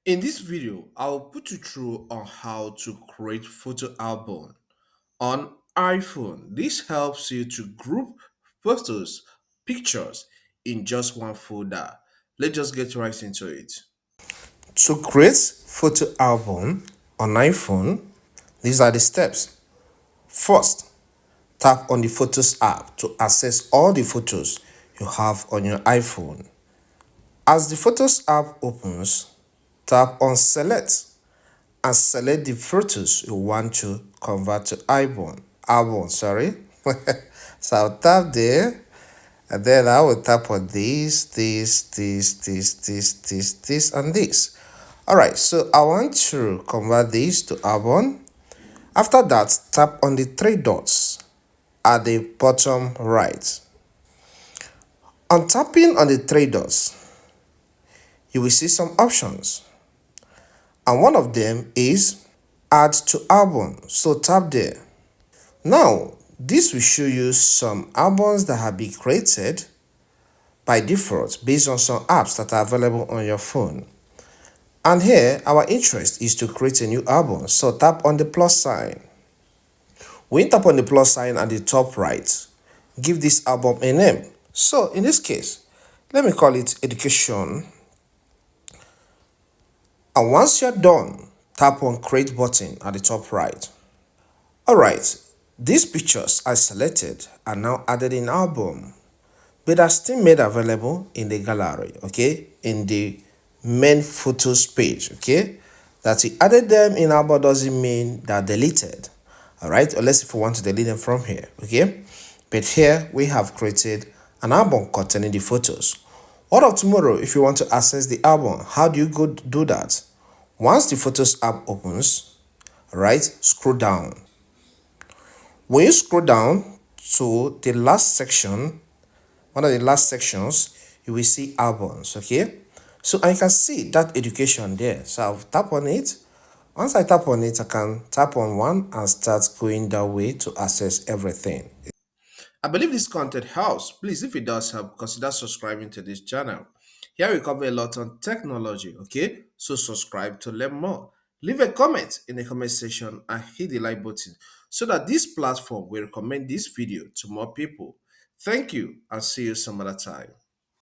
In this video, I'll put you through on how to create photo album on iPhone. This helps you to group photos, pictures in just one folder. Let's just get right into it. To create photo album on iPhone, these are the steps. First, tap on the Photos app to access all the photos you have on your iPhone. As the Photos app opens, tap on Select and select the photos you want to convert to album, sorry. So I'll tap there, and then I will tap on this, and this. All right, so I want to convert this to album. After that, tap on the three dots at the bottom right. On tapping on the three dots, you will see some options, and one of them is add to album, so tap there. Now, this will show you some albums that have been created by default based on some apps that are available on your phone. And here, our interest is to create a new album, so tap on the plus sign. When you tap on the plus sign at the top right, give this album a name. So in this case, let me call it Education. And once you're done, tap on Create button at the top right. Alright, these pictures I selected are now added in album, but are still made available in the gallery, okay, in the main photos page, okay. That we added them in album doesn't mean they're deleted, all right, unless if we want to delete them from here, okay. But here we have created an album containing the photos. What of tomorrow, if you want to access the album, how do you go do that? Once the Photos app opens, all right, scroll down. When you scroll down to the last section, one of the last sections, you will see albums, okay. So I can see that education there, so I'll tap on it. Once I tap on it, I can tap on one and start going that way to access everything. I believe this content helps. Please, if it does help, consider subscribing to this channel. Here we cover a lot on technology, okay? So subscribe to learn more. Leave a comment in the comment section and hit the like button so that this platform will recommend this video to more people. Thank you and see you some other time.